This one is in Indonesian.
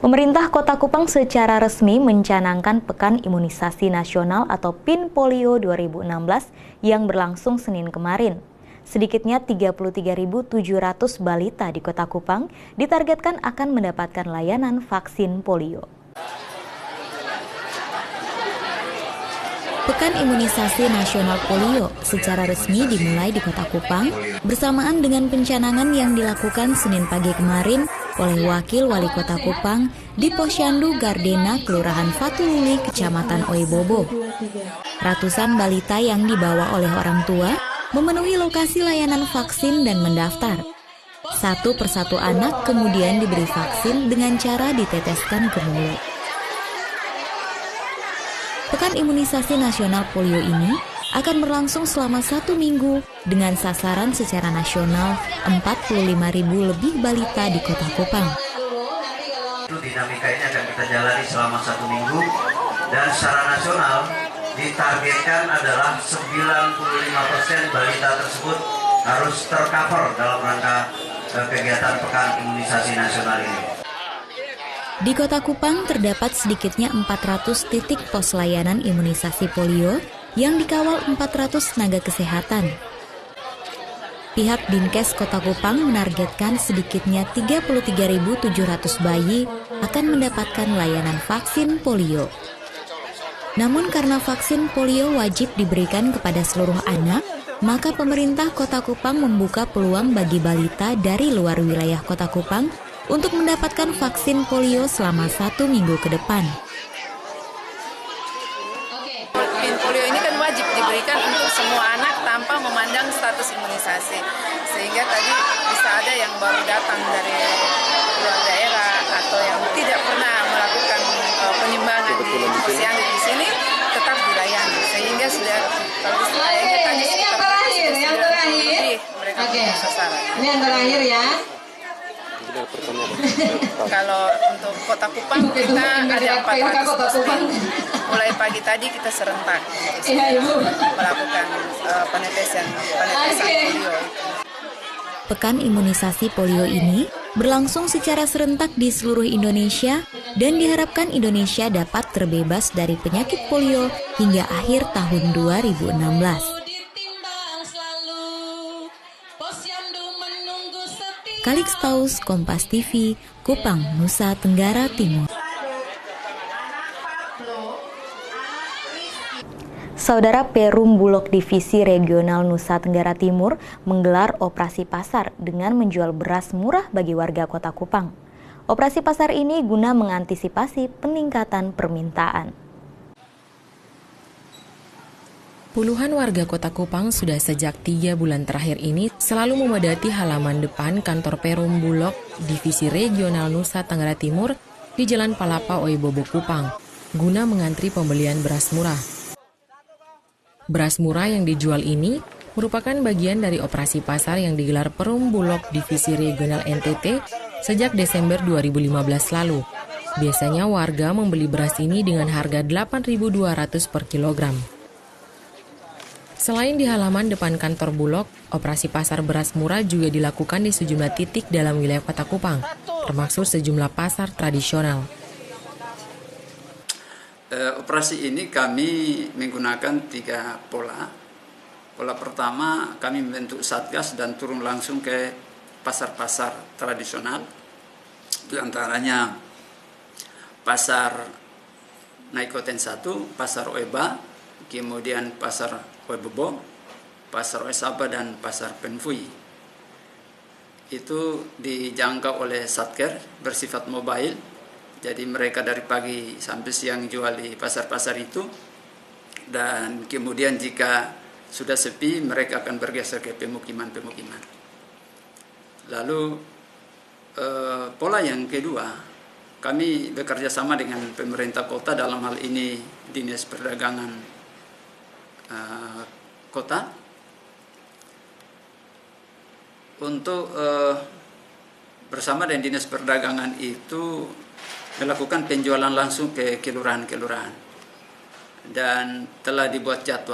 Pemerintah Kota Kupang secara resmi mencanangkan Pekan Imunisasi Nasional atau PIN Polio 2016 yang berlangsung Senin kemarin. Sedikitnya 33.700 balita di Kota Kupang ditargetkan akan mendapatkan layanan vaksin polio. Pekan Imunisasi Nasional Polio secara resmi dimulai di Kota Kupang bersamaan dengan pencanangan yang dilakukan Senin pagi kemarin oleh Wakil Wali Kota Kupang di Posyandu Gardena, Kelurahan Fatululi, Kecamatan Oebobo. Ratusan balita yang dibawa oleh orang tua memenuhi lokasi layanan vaksin dan mendaftar. Satu persatu anak kemudian diberi vaksin dengan cara diteteskan ke mulut. Pekan Imunisasi Nasional Polio ini akan berlangsung selama 1 minggu dengan sasaran secara nasional 45.000 lebih balita di Kota Kupang. Dinamika ini akan kita jalani selama 1 minggu dan secara nasional ditargetkan adalah 95% balita tersebut harus tercover dalam rangka kegiatan Pekan Imunisasi Nasional ini. Di Kota Kupang terdapat sedikitnya 400 titik pos layanan imunisasi polio yang dikawal 400 tenaga kesehatan. Pihak Dinkes Kota Kupang menargetkan sedikitnya 33.700 bayi akan mendapatkan layanan vaksin polio. Namun karena vaksin polio wajib diberikan kepada seluruh anak, maka pemerintah Kota Kupang membuka peluang bagi balita dari luar wilayah Kota Kupang untuk mendapatkan vaksin polio selama 1 minggu ke depan. PIN polio ini kan wajib diberikan untuk semua anak tanpa memandang status imunisasi. Sehingga tadi bisa ada yang baru datang dari luar daerah atau yang tidak pernah melakukan penimbangan di posyandu di sini tetap dilayani. Sehingga sudah kalau kayaknya tadi sekitar lebih mereka punya sasaran. Ini yang terakhir ya. Kalau untuk Kota Kupang kita ada 400 mulai pagi tadi kita serentak melakukan penetesan polio. Pekan imunisasi polio ini berlangsung secara serentak di seluruh Indonesia dan diharapkan Indonesia dapat terbebas dari penyakit polio hingga akhir tahun 2016. Kalix Taus, Kompas TV, Kupang, Nusa Tenggara Timur. Saudara, Perum Bulog Divisi Regional Nusa Tenggara Timur menggelar operasi pasar dengan menjual beras murah bagi warga Kota Kupang. Operasi pasar ini guna mengantisipasi peningkatan permintaan. Puluhan warga Kota Kupang sudah sejak 3 bulan terakhir ini selalu memadati halaman depan kantor Perum Bulog Divisi Regional Nusa Tenggara Timur di Jalan Palapa Oebobo Kupang, guna mengantri pembelian beras murah. Beras murah yang dijual ini merupakan bagian dari operasi pasar yang digelar Perum Bulog Divisi Regional NTT sejak Desember 2015 lalu. Biasanya warga membeli beras ini dengan harga 8.200 per kilogram. Selain di halaman depan kantor Bulog, operasi pasar beras murah juga dilakukan di sejumlah titik dalam wilayah Kota Kupang, termasuk sejumlah pasar tradisional. Operasi ini kami menggunakan 3 pola. Pola pertama, kami membentuk satgas dan turun langsung ke pasar-pasar tradisional, di antaranya Pasar Naikoten 1, Pasar Oeba, kemudian Pasar Oebobo, Pasar Oesaba, dan Pasar Penfui. Itu dijangkau oleh Satker bersifat mobile, jadi mereka dari pagi sampai siang jual di pasar-pasar itu, dan kemudian jika sudah sepi mereka akan bergeser ke pemukiman-pemukiman. Lalu pola yang kedua, kami bekerja sama dengan pemerintah kota, dalam hal ini Dinas Perdagangan Kota, untuk bersama dengan Dinas Perdagangan itu melakukan penjualan langsung ke kelurahan-kelurahan, dan telah dibuat jadwal